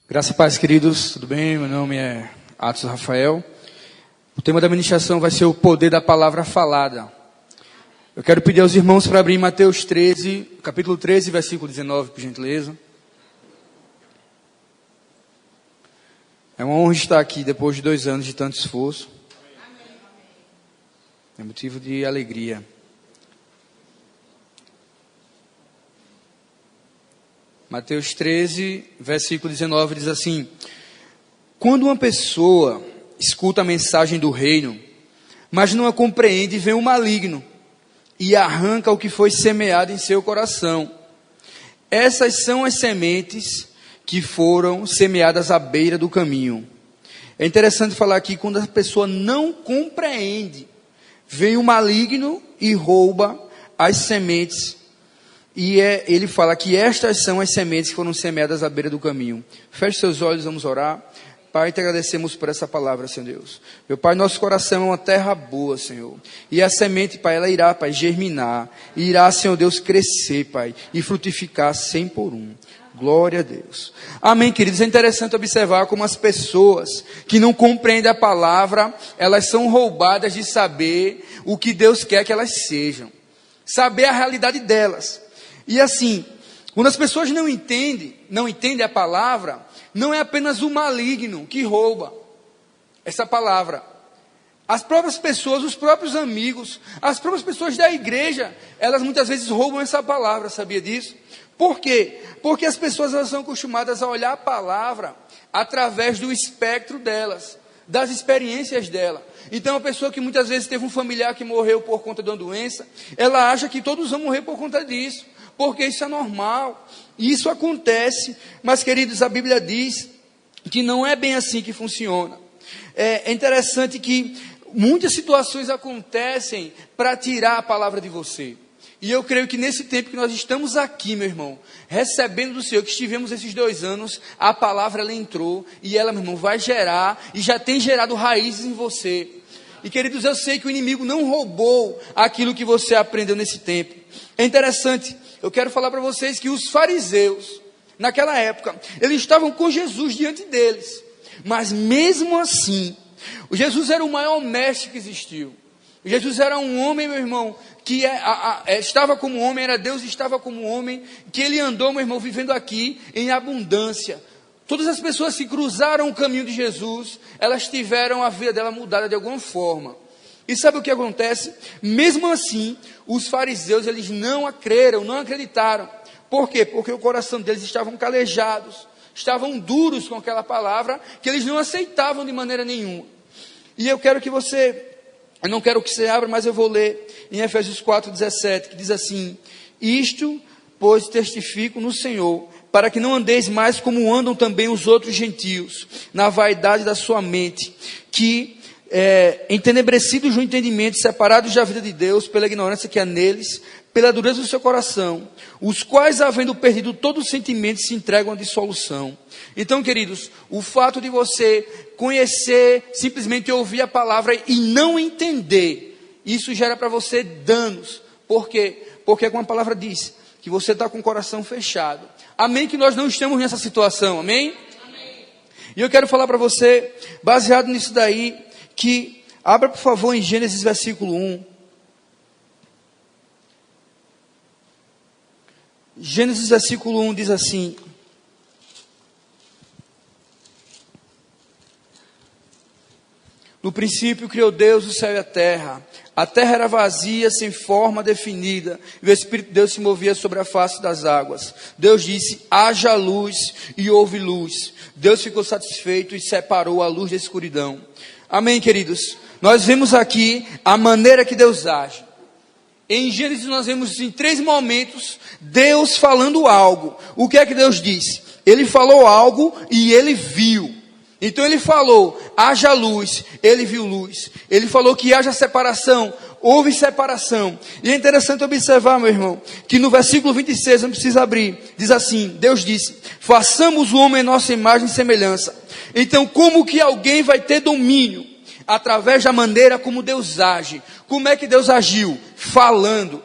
Graça e paz, queridos, tudo bem? Meu nome é Atos Rafael. O tema da ministração vai ser o poder da palavra falada. Eu quero pedir aos irmãos para abrir Mateus 13, capítulo 13, versículo 19, por gentileza. É uma honra estar aqui depois de 2 anos de tanto esforço. É motivo de alegria. Mateus 13, versículo 19 diz assim: quando uma pessoa escuta a mensagem do reino, mas não a compreende, vem o maligno e arranca o que foi semeado em seu coração. Essas são as sementes que foram semeadas à beira do caminho. É interessante falar aqui, quando a pessoa não compreende, vem o maligno e rouba as sementes. E ele fala que estas são as sementes que foram semeadas à beira do caminho. Feche seus olhos, vamos orar. Pai, te agradecemos por essa palavra, Senhor Deus. Meu Pai, nosso coração é uma terra boa, Senhor. E a semente, Pai, ela irá, Pai, germinar. E irá, Senhor Deus, crescer, Pai, e frutificar 100 por 1. Glória a Deus. Amém, queridos. É interessante observar como as pessoas que não compreendem a palavra, elas são roubadas de saber o que Deus quer que elas sejam. Saber a realidade delas. E assim, quando as pessoas não entendem a palavra, não é apenas o maligno que rouba essa palavra. As próprias pessoas, os próprios amigos, as próprias pessoas da igreja, elas muitas vezes roubam essa palavra, sabia disso? Por quê? Porque as pessoas elas são acostumadas a olhar a palavra através do espectro delas, das experiências dela. Então a pessoa que muitas vezes teve um familiar que morreu por conta de uma doença, ela acha que todos vão morrer por conta disso. Porque isso é normal, isso acontece, mas queridos, a Bíblia diz que não é bem assim que funciona. É interessante que muitas situações acontecem para tirar a palavra de você. E eu creio que nesse tempo que nós estamos aqui, meu irmão, recebendo do Senhor, que estivemos esses 2 anos, a palavra ela entrou e ela, meu irmão, vai gerar e já tem gerado raízes em você. E queridos, eu sei que o inimigo não roubou aquilo que você aprendeu nesse tempo. É interessante, eu quero falar para vocês que os fariseus, naquela época, eles estavam com Jesus diante deles. Mas mesmo assim, o Jesus era o maior mestre que existiu. O Jesus era um homem, meu irmão, que estava como homem, era Deus e estava como homem, que ele andou, meu irmão, vivendo aqui em abundância. Todas as pessoas que cruzaram o caminho de Jesus, elas tiveram a vida dela mudada de alguma forma. E sabe o que acontece? Mesmo assim, os fariseus, eles não creram, não acreditaram. Por quê? Porque o coração deles estavam calejados, estavam duros com aquela palavra, que eles não aceitavam de maneira nenhuma. E eu não quero que você abra, mas eu vou ler em Efésios 4:17, que diz assim: isto, pois, testifico no Senhor, para que não andeis mais como andam também os outros gentios, na vaidade da sua mente, que entenebrecidos no entendimento, separados da vida de Deus, pela ignorância que há neles, pela dureza do seu coração, os quais, havendo perdido todo o sentimento, se entregam à dissolução. Então, queridos, o fato de você conhecer, simplesmente ouvir a palavra e não entender, isso gera para você danos. Por quê? Porque como a palavra diz, que você está com o coração fechado. Amém? Que nós não estamos nessa situação, amém? Amém. E eu quero falar para você, baseado nisso daí, que abra por favor em Gênesis versículo 1. Gênesis versículo 1 diz assim: no princípio criou Deus o céu e a terra era vazia, sem forma definida, e o Espírito de Deus se movia sobre a face das águas. Deus disse: haja luz, e houve luz. Deus ficou satisfeito e separou a luz da escuridão. Amém, queridos? Nós vemos aqui a maneira que Deus age. Em Gênesis nós vemos em 3 momentos Deus falando algo. O que é que Deus disse? Ele falou algo e ele viu. Então ele falou, haja luz, ele viu luz. Ele falou que haja separação, houve separação. E é interessante observar, meu irmão, que no versículo 26, não precisa abrir, diz assim, Deus disse: façamos o homem em nossa imagem e semelhança. Então como que alguém vai ter domínio? Através da maneira como Deus age. Como é que Deus agiu? Falando.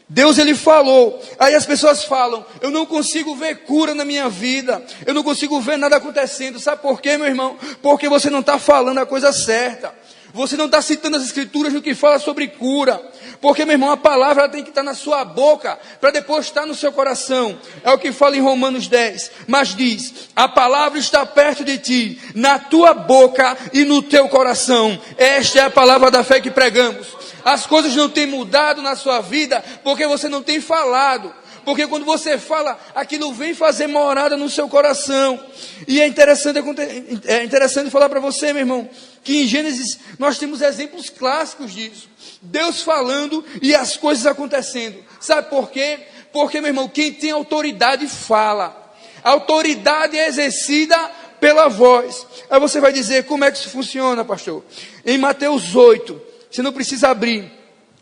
Deus, ele falou. Aí as pessoas falam: eu não consigo ver cura na minha vida, eu não consigo ver nada acontecendo. Sabe por quê, meu irmão? Porque você não está falando a coisa certa. Você não está citando as escrituras no que fala sobre cura. Porque, meu irmão, a palavra tem que estar na sua boca, para depois estar no seu coração. É o que fala em Romanos 10. Mas diz: a palavra está perto de ti, na tua boca e no teu coração. Esta é a palavra da fé que pregamos. As coisas não têm mudado na sua vida, porque você não tem falado. Porque quando você fala, aquilo vem fazer morada no seu coração. E é interessante falar para você, meu irmão, que em Gênesis nós temos exemplos clássicos disso. Deus falando e as coisas acontecendo. Sabe por quê? Porque, meu irmão, quem tem autoridade fala. A autoridade é exercida pela voz. Aí você vai dizer: como é que isso funciona, pastor? Em Mateus 8, você não precisa abrir,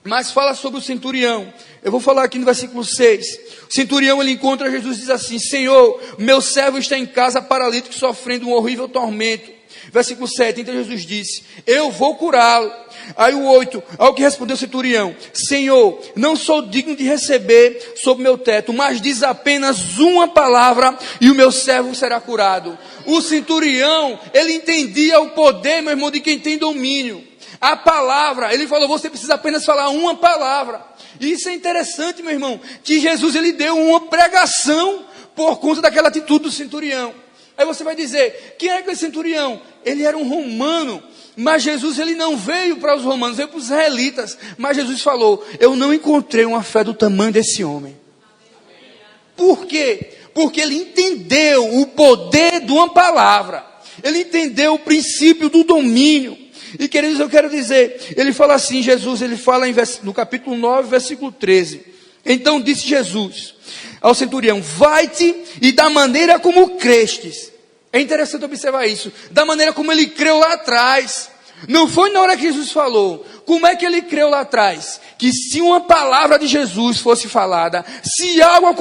mas fala sobre o centurião. Eu vou falar aqui no versículo 6. O centurião, ele encontra Jesus e diz assim: Senhor, meu servo está em casa paralítico, sofrendo um horrível tormento. Versículo 7, então Jesus disse: eu vou curá-lo. Aí o 8, ao que respondeu o centurião: Senhor, não sou digno de receber sob meu teto, mas diz apenas uma palavra e o meu servo será curado. O centurião, ele entendia o poder, meu irmão, de quem tem domínio. A palavra, ele falou: você precisa apenas falar uma palavra. E isso é interessante, meu irmão, que Jesus, ele deu uma pregação por conta daquela atitude do centurião. Aí você vai dizer: quem é aquele centurião? Ele era um romano, mas Jesus, ele não veio para os romanos, veio para os israelitas. Mas Jesus falou: eu não encontrei uma fé do tamanho desse homem. Por quê? Porque ele entendeu o poder de uma palavra. Ele entendeu o princípio do domínio. E, queridos, eu quero dizer, ele fala assim, Jesus, ele fala no capítulo 9, versículo 13. Então disse Jesus ao centurião: vai-te e da maneira como crestes. É interessante observar isso. Da maneira como ele creu lá atrás. Não foi na hora que Jesus falou. Como é que ele creu lá atrás? Que se uma palavra de Jesus fosse falada, se algo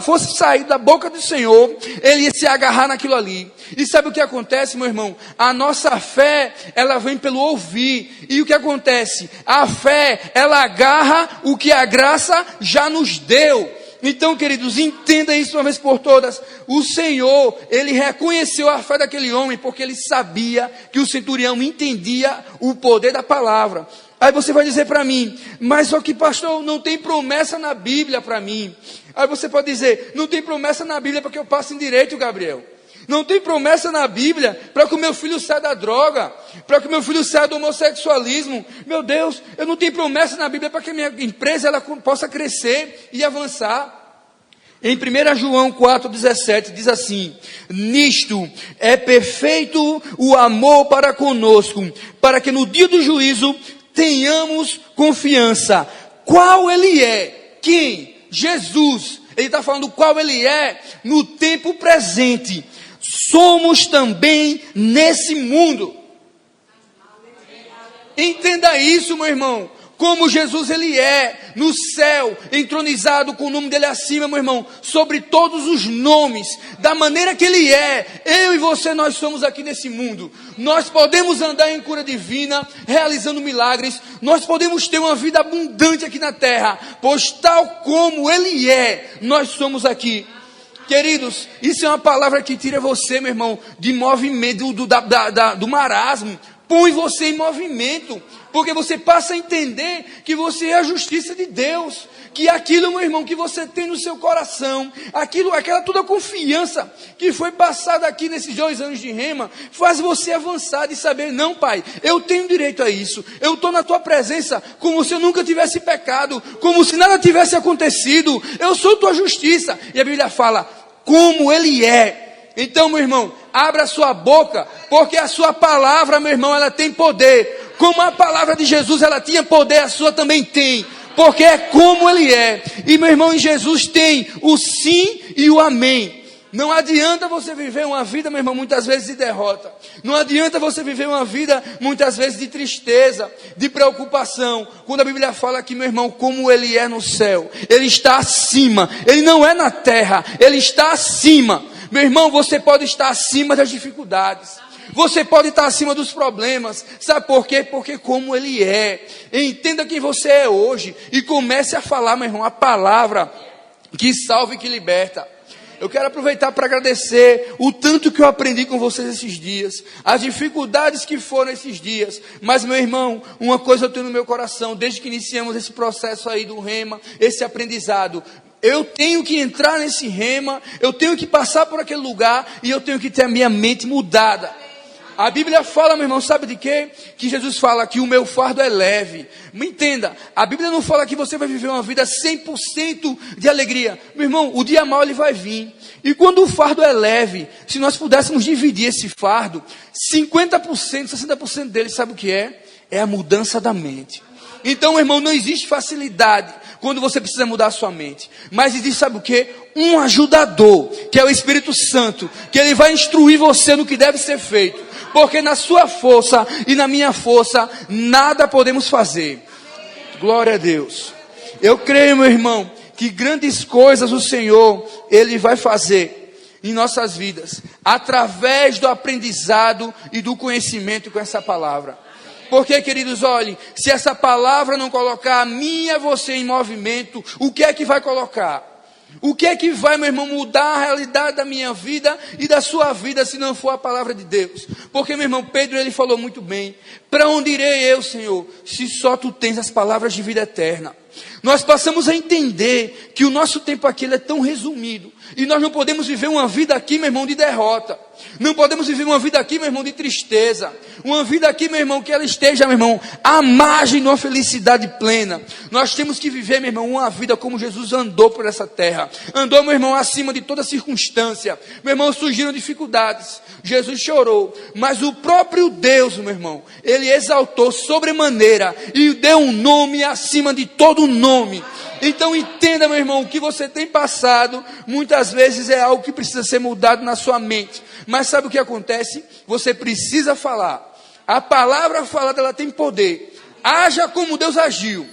fosse sair da boca do Senhor, ele ia se agarrar naquilo ali. E sabe o que acontece, meu irmão? A nossa fé, ela vem pelo ouvir. E o que acontece? A fé, ela agarra o que a graça já nos deu. Então, queridos, entenda isso uma vez por todas. O Senhor, ele reconheceu a fé daquele homem, porque ele sabia que o centurião entendia o poder da palavra. Aí você vai dizer para mim: mas só que, pastor, não tem promessa na Bíblia para mim. Aí você pode dizer: não tem promessa na Bíblia para que eu passe em direito, Gabriel. Não tem promessa na Bíblia para que o meu filho saia da droga, para que o meu filho saia do homossexualismo. Meu Deus, eu não tenho promessa na Bíblia para que a minha empresa ela possa crescer e avançar. Em 1 João 4,17 diz assim: nisto é perfeito o amor para conosco, para que no dia do juízo tenhamos confiança. Qual ele é? Quem? Jesus. Ele está falando qual ele é no tempo presente. Somos também nesse mundo. Entenda isso, meu irmão. Como Jesus, ele é no céu, entronizado com o nome dele acima, meu irmão, sobre todos os nomes, da maneira que ele é. Eu e você, nós somos aqui nesse mundo. Nós podemos andar em cura divina, realizando milagres. Nós podemos ter uma vida abundante aqui na terra, pois tal como ele é, nós somos aqui. Queridos, isso é uma palavra que tira você, meu irmão, de movimento, do marasmo. Põe você em movimento, porque você passa a entender que você é a justiça de Deus, que aquilo, meu irmão, que você tem no seu coração, aquela toda a confiança que foi passada aqui nesses 2 anos de rema, faz você avançar e saber: não, Pai, eu tenho direito a isso, eu estou na tua presença como se eu nunca tivesse pecado, como se nada tivesse acontecido, eu sou tua justiça. E a Bíblia fala como ele é. Então, meu irmão, abra a sua boca, porque a sua palavra, meu irmão, ela tem poder. Como a palavra de Jesus, ela tinha poder, a sua também tem. Porque é como ele é. E, meu irmão, em Jesus tem o sim e o amém. Não adianta você viver uma vida, meu irmão, muitas vezes de derrota. Não adianta você viver uma vida, muitas vezes, de tristeza, de preocupação. Quando a Bíblia fala que, meu irmão, como ele é no céu, ele está acima. Ele não é na terra, ele está acima. Meu irmão, você pode estar acima das dificuldades. Você pode estar acima dos problemas. Sabe por quê? Porque como Ele é. Entenda quem você é hoje e comece a falar, meu irmão, a palavra que salva e que liberta. Eu quero aproveitar para agradecer o tanto que eu aprendi com vocês esses dias, as dificuldades que foram esses dias. Mas, meu irmão, uma coisa eu tenho no meu coração, desde que iniciamos esse processo aí do rema, esse aprendizado. Eu tenho que entrar nesse rema, eu tenho que passar por aquele lugar e eu tenho que ter a minha mente mudada. A Bíblia fala, meu irmão, sabe de quê? Que Jesus fala que o meu fardo é leve. Me entenda, a Bíblia não fala que você vai viver uma vida 100% de alegria. Meu irmão, o dia mau ele vai vir. E quando o fardo é leve, se nós pudéssemos dividir esse fardo, 50%, 60% dele, sabe o que é? É a mudança da mente. Então, meu irmão, não existe facilidade quando você precisa mudar a sua mente. Mas existe, sabe o quê? Um ajudador, que é o Espírito Santo, que ele vai instruir você no que deve ser feito. Porque na sua força e na minha força, nada podemos fazer. Glória a Deus. Eu creio, meu irmão, que grandes coisas o Senhor, Ele vai fazer em nossas vidas, através do aprendizado e do conhecimento com essa palavra. Porque, queridos, olhem, se essa palavra não colocar a mim e a você em movimento, o que é que vai colocar? O que é que vai, meu irmão, mudar a realidade da minha vida e da sua vida, se não for a palavra de Deus? Porque, meu irmão, Pedro, ele falou muito bem. Para onde irei eu, Senhor, se só Tu tens as palavras de vida eterna? Nós passamos a entender que o nosso tempo aqui ele é tão resumido. E nós não podemos viver uma vida aqui, meu irmão, de derrota. Não podemos viver uma vida aqui, meu irmão, de tristeza. Uma vida aqui, meu irmão, que ela esteja, meu irmão, à margem de uma felicidade plena. Nós temos que viver, meu irmão, uma vida como Jesus andou por essa terra. Andou, meu irmão, acima de toda circunstância. Meu irmão, surgiram dificuldades. Jesus chorou. Mas o próprio Deus, meu irmão, Ele exaltou sobremaneira e deu um nome acima de todo nome. Então entenda, meu irmão, o que você tem passado, muitas vezes é algo que precisa ser mudado na sua mente. Mas sabe o que acontece? Você precisa falar. A palavra falada, ela tem poder. Haja como Deus agiu.